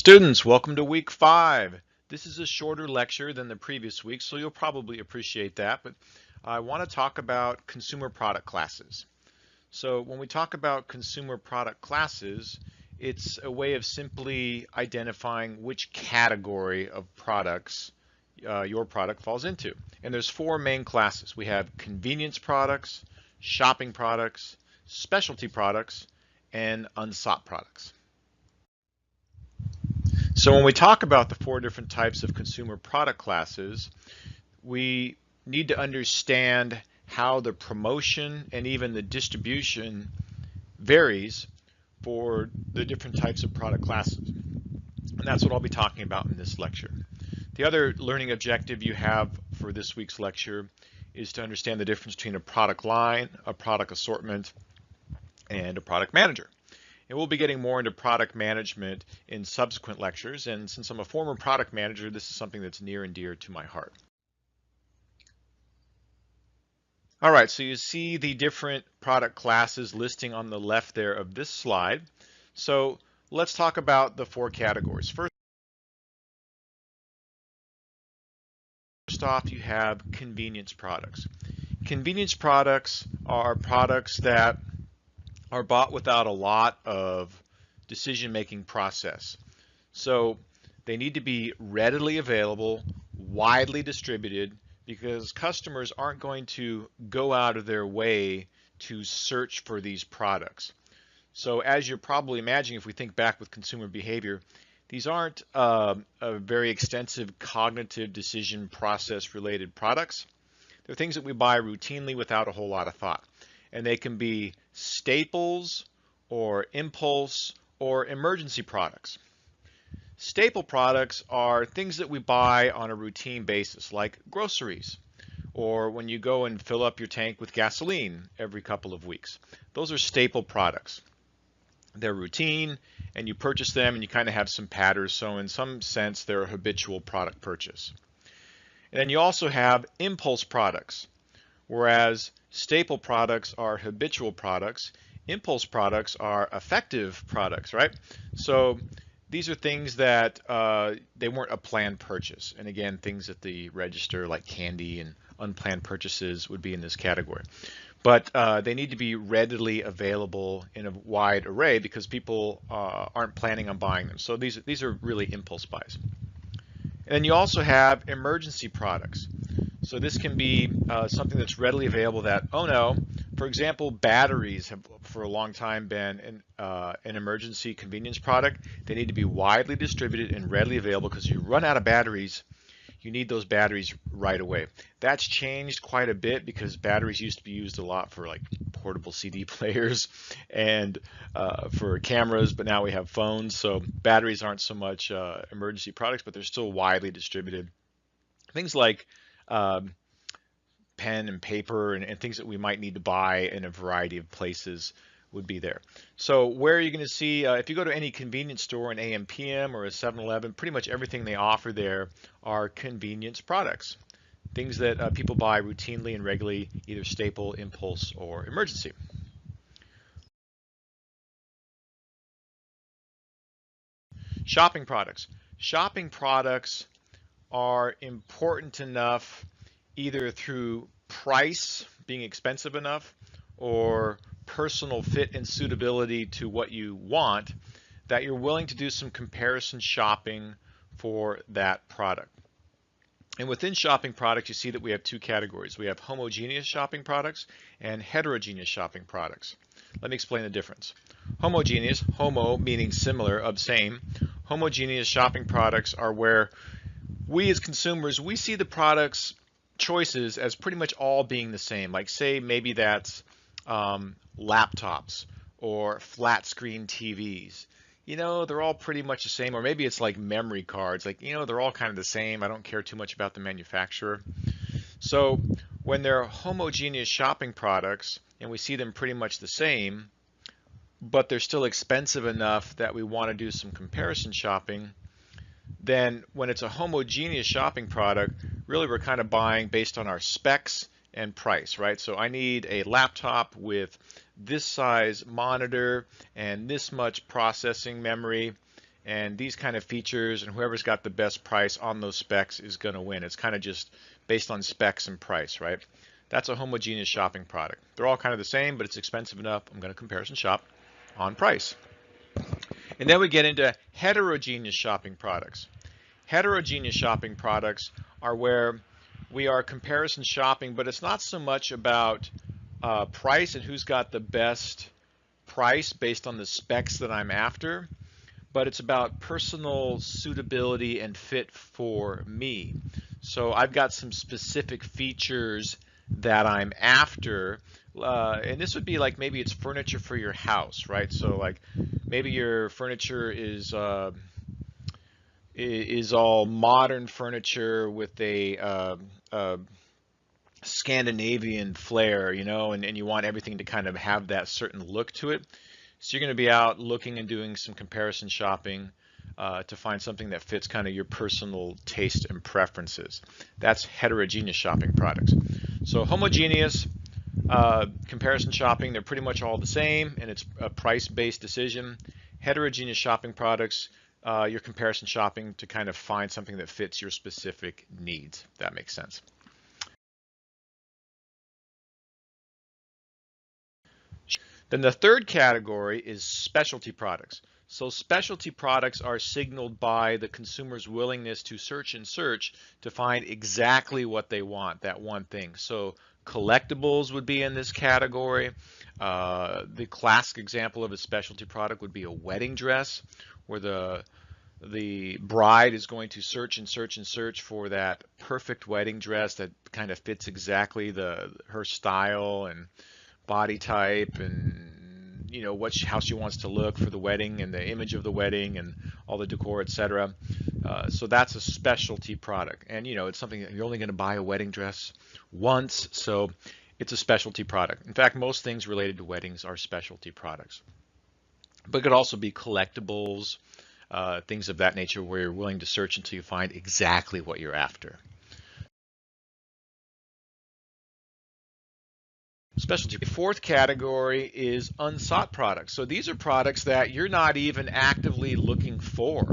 Students, welcome to week 5. This is a shorter lecture than the previous week, so you'll probably appreciate that, but I want to talk about consumer product classes. So when we talk about consumer product classes, it's a way of simply identifying which category of products your product falls into. And there's 4 main classes. We have convenience products, shopping products, specialty products, and unsought products. So when we talk about the 4 different types of consumer product classes, we need to understand how the promotion and even the distribution varies for the different types of product classes. And that's what I'll be talking about in this lecture. The other learning objective you have for this week's lecture is to understand the difference between a product line, a product assortment, and a product manager. And we'll be getting more into product management in subsequent lectures. And since I'm a former product manager, this is something that's near and dear to my heart. All right, so you see the different product classes listing on the left there of this slide. So let's talk about the 4 categories. First off, you have convenience products. Convenience products are products that are bought without a lot of decision-making process. So they need to be readily available, widely distributed, because customers aren't going to go out of their way to search for these products. So as you're probably imagining, if we think back with consumer behavior, these aren't a very extensive cognitive decision process related products. They're things that we buy routinely without a whole lot of thought. And they can be staples or impulse or emergency products. Staple products are things that we buy on a routine basis, like groceries, or when you go and fill up your tank with gasoline every couple of weeks. Those are staple products. They're routine, and you purchase them, and you kind of have some patterns, so in some sense, they're a habitual product purchase. And then you also have impulse products, whereas staple products are habitual products. Impulse products are effective products, right? So these are things that they weren't a planned purchase. And again, things at the register like candy and unplanned purchases would be in this category. But they need to be readily available in a wide array because people aren't planning on buying them. So these are really impulse buys. And then you also have emergency products. So this can be something that's readily available that, oh no, for example, batteries have for a long time been an emergency convenience product. They need to be widely distributed and readily available because you run out of batteries, you need those batteries right away. That's changed quite a bit because batteries used to be used a lot for like portable CD players and for cameras, but now we have phones. So batteries aren't so much emergency products, but they're still widely distributed. Things like pen and paper and things that we might need to buy in a variety of places would be there. So where are you going to see, if you go to any convenience store, an AM/PM or a 7-Eleven, pretty much everything they offer there are convenience products. Things that people buy routinely and regularly, either staple, impulse, or emergency. Shopping products. Shopping products are important enough either through price being expensive enough or personal fit and suitability to what you want that you're willing to do some comparison shopping for that product. And within shopping products, you see that we have 2 categories. We have homogeneous shopping products and heterogeneous shopping products. Let me explain the difference. Homogeneous, homo meaning similar, of same. Homogeneous shopping products are where we as consumers, we see the products choices as pretty much all being the same. Like say maybe that's laptops or flat screen TVs. You know, they're all pretty much the same. Or maybe it's like memory cards. Like, you know, they're all kind of the same. I don't care too much about the manufacturer. So when they're homogeneous shopping products and we see them pretty much the same, but they're still expensive enough that we want to do some comparison shopping, then when it's a homogeneous shopping product, really we're kind of buying based on our specs and price, right? So I need a laptop with this size monitor and this much processing memory, and these kind of features, and whoever's got the best price on those specs is going to win. It's kind of just based on specs and price, right? That's a homogeneous shopping product. They're all kind of the same, but it's expensive enough. I'm going to comparison shop on price. And then we get into heterogeneous shopping products. Heterogeneous shopping products are where we are comparison shopping, but it's not so much about price and who's got the best price based on the specs that I'm after, but it's about personal suitability and fit for me. So I've got some specific features that I'm after, and this would be like maybe it's furniture for your house, right? So like maybe your furniture is all modern furniture with a Scandinavian flair, you know, and you want everything to kind of have that certain look to it. So you're going to be out looking and doing some comparison shopping to find something that fits kind of your personal taste and preferences. That's heterogeneous shopping products. So homogeneous comparison shopping, they're pretty much all the same, and it's a price-based decision. Heterogeneous shopping products, you're comparison shopping to kind of find something that fits your specific needs, if that makes sense. Then the third category is specialty products. So specialty products are signaled by the consumer's willingness to search and search to find exactly what they want, that one thing. So collectibles would be in this category. The classic example of a specialty product would be a wedding dress, where the bride is going to search and search and search for that perfect wedding dress that kind of fits exactly her style and body type, and you know how she wants to look for the wedding and the image of the wedding and all the decor, etc. So that's a specialty product, and you know it's something that you're only going to buy a wedding dress once, so it's a specialty product. In fact, most things related to weddings are specialty products, but it could also be collectibles, things of that nature where you're willing to search until you find exactly what you're after. Specialty. The fourth category is unsought products. So these are products that you're not even actively looking for,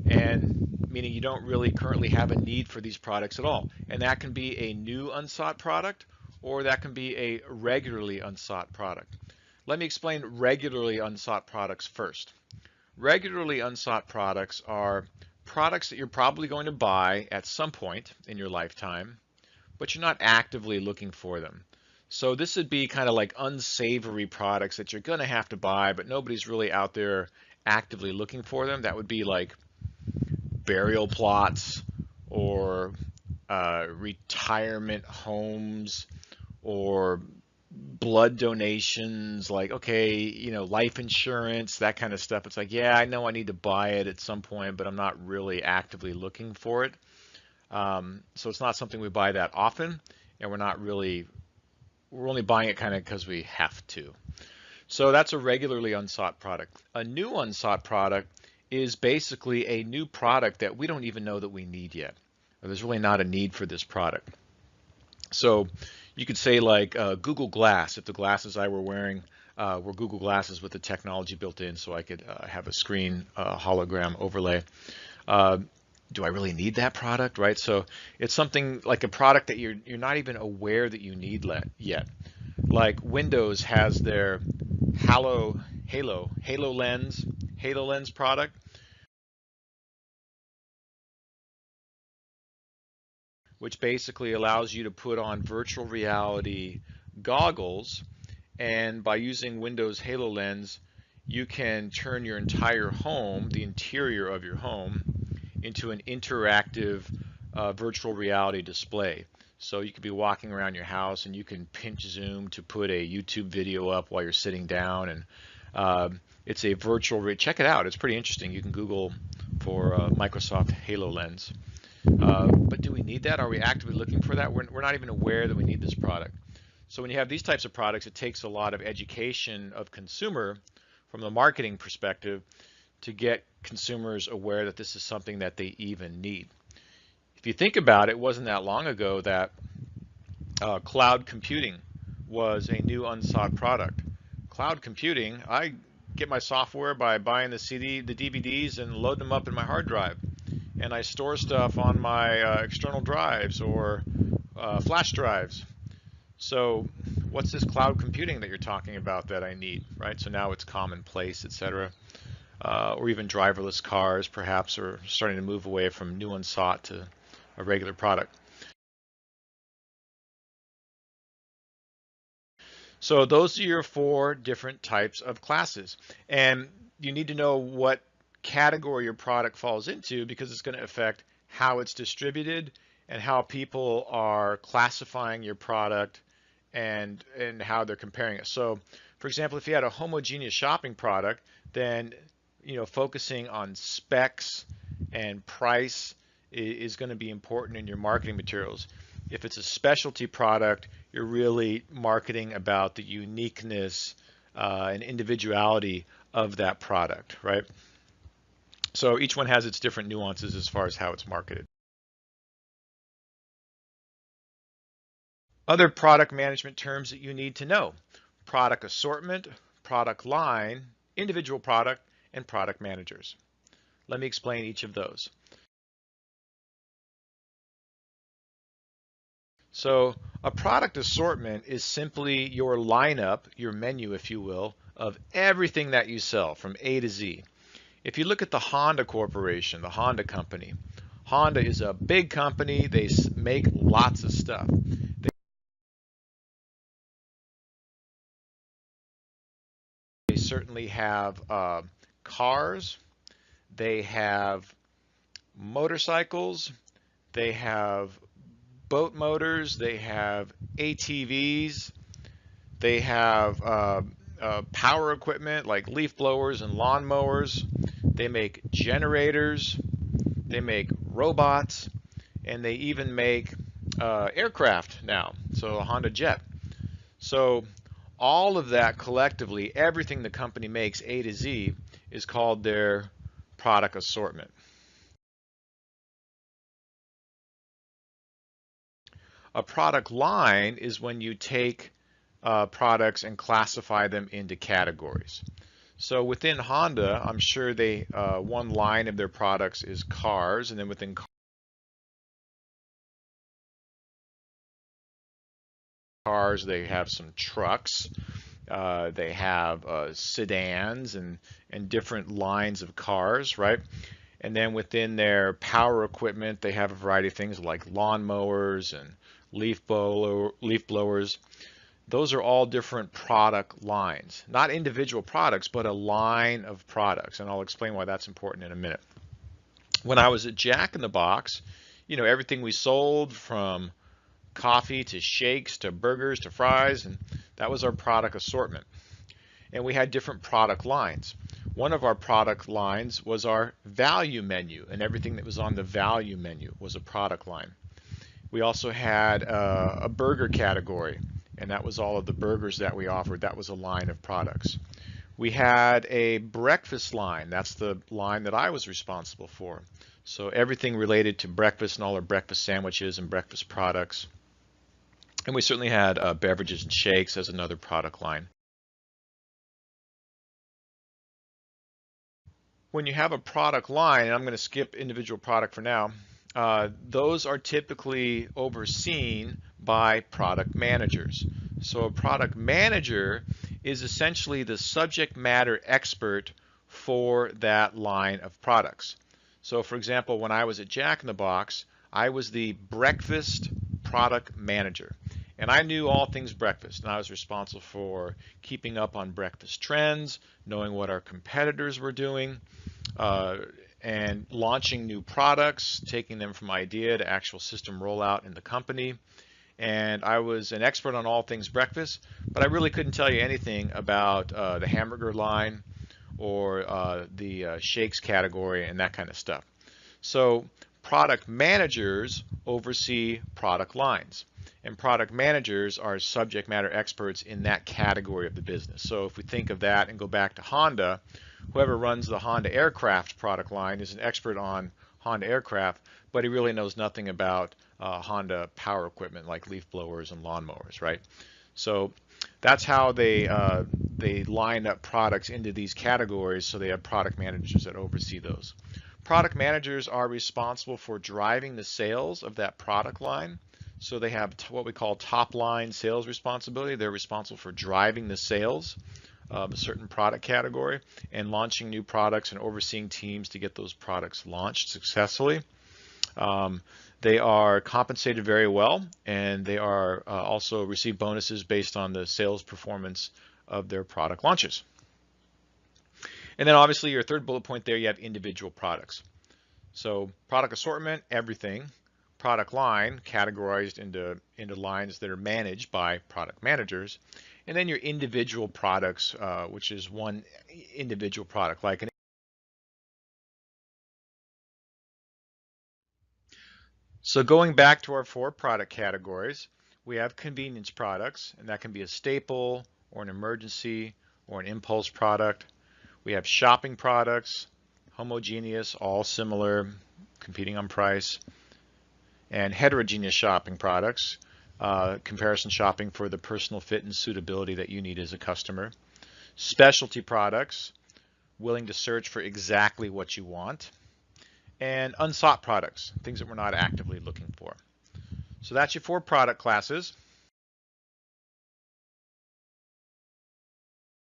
and meaning you don't really currently have a need for these products at all. And that can be a new unsought product, or that can be a regularly unsought product. Let me explain regularly unsought products first. Regularly unsought products are products that you're probably going to buy at some point in your lifetime, but you're not actively looking for them. So this would be kind of like unsavory products that you're going to have to buy, but nobody's really out there actively looking for them. That would be like burial plots or retirement homes or blood donations, like, okay, you know, life insurance, that kind of stuff. It's like, yeah, I know I need to buy it at some point, but I'm not really actively looking for it. So it's not something we buy that often, and we're only buying it kind of because we have to. So that's a regularly unsought product. A new unsought product is basically a new product that we don't even know that we need yet, or there's really not a need for this product. So you could say like Google Glass, if the glasses I were wearing were Google glasses with the technology built in, so I could have a screen hologram overlay. Do I really need that product, right? So it's something like a product that you're not even aware that you need yet. Like Windows has their Halo Lens product, which basically allows you to put on virtual reality goggles, and by using Windows HoloLens, you can turn your entire home, the interior of your home, into an interactive virtual reality display. So you could be walking around your house and you can pinch zoom to put a YouTube video up while you're sitting down, and it's a virtual, check it out, it's pretty interesting. You can Google for Microsoft HoloLens. But do we need that? Are we actively looking for that? We're not even aware that we need this product. So when you have these types of products, it takes a lot of education of consumer from the marketing perspective to get consumers aware that this is something that they even need. If you think about it, it wasn't that long ago that cloud computing was a new unsought product. Cloud computing, I get my software by buying the DVDs, and load them up in my hard drive. And I store stuff on my external drives or flash drives. So what's this cloud computing that you're talking about that I need, right? So now it's commonplace, etc. Or even driverless cars, perhaps, are starting to move away from new unsought to a regular product. So those are your 4 different types of classes. And you need to know what category your product falls into, because it's going to affect how it's distributed and how people are classifying your product and how they're comparing it. So, for example, if you had a homogeneous shopping product, then focusing on specs and price is going to be important in your marketing materials. If it's a specialty product, you're really marketing about the uniqueness and individuality of that product, right? So each one has its different nuances as far as how it's marketed. Other product management terms that you need to know: product assortment, product line, individual product, and product managers. Let me explain each of those. So a product assortment is simply your lineup, your menu, if you will, of everything that you sell from A to Z. If you look at the Honda Corporation, the Honda company, Honda is a big company. They make lots of stuff. They certainly have cars. They have motorcycles. They have boat motors. They have ATVs. They have power equipment like leaf blowers and lawn mowers. They make generators. They make robots. And they even make aircraft now, so a Honda jet. So all of that collectively, everything the company makes, A to Z, is called their product assortment. A product line is when you take products and classify them into categories. So within Honda, I'm sure one line of their products is cars, and then within cars they have some trucks. They have sedans and different lines of cars, right? And then within their power equipment, they have a variety of things like lawn mowers and leaf blowers. Those are all different product lines, not individual products, but a line of products. And I'll explain why that's important in a minute. When I was at Jack in the Box, everything we sold, from coffee to shakes to burgers to fries, and that was our product assortment. And we had different product lines. One of our product lines was our value menu, and everything that was on the value menu was a product line. We also had a burger category, and that was all of the burgers that we offered. That was a line of products. We had a breakfast line. That's the line that I was responsible for. So everything related to breakfast and all our breakfast sandwiches and breakfast products. And we certainly had beverages and shakes as another product line. When you have a product line, and I'm going to skip individual product for now, those are typically overseen by product managers. So a product manager is essentially the subject matter expert for that line of products. So for example, when I was at Jack in the Box, I was the breakfast product manager. And I knew all things breakfast, and I was responsible for keeping up on breakfast trends, knowing what our competitors were doing, and launching new products, taking them from idea to actual system rollout in the company. And I was an expert on all things breakfast, but I really couldn't tell you anything about the hamburger line or the shakes category and that kind of stuff. So product managers oversee product lines, and product managers are subject matter experts in that category of the business. So if we think of that and go back to Honda, whoever runs the Honda aircraft product line is an expert on Honda aircraft, but he really knows nothing about Honda power equipment like leaf blowers and lawnmowers, right? So that's how they line up products into these categories, so they have product managers that oversee those. Product managers are responsible for driving the sales of that product line. So they have what we call top line sales responsibility. They're responsible for driving the sales of a certain product category and launching new products and overseeing teams to get those products launched successfully. They are compensated very well, and they are also receive bonuses based on the sales performance of their product launches. And then obviously your third bullet point there, you have individual products. So product assortment, everything. Product line, categorized into lines that are managed by product managers. And then your individual products, which is one individual product, like an. So going back to our 4 product categories, we have convenience products, and that can be a staple or an emergency or an impulse product. We have shopping products, homogeneous, all similar, competing on price, and heterogeneous shopping products, comparison shopping for the personal fit and suitability that you need as a customer. Specialty products, willing to search for exactly what you want. And unsought products, things that we're not actively looking for. So that's your 4 product classes.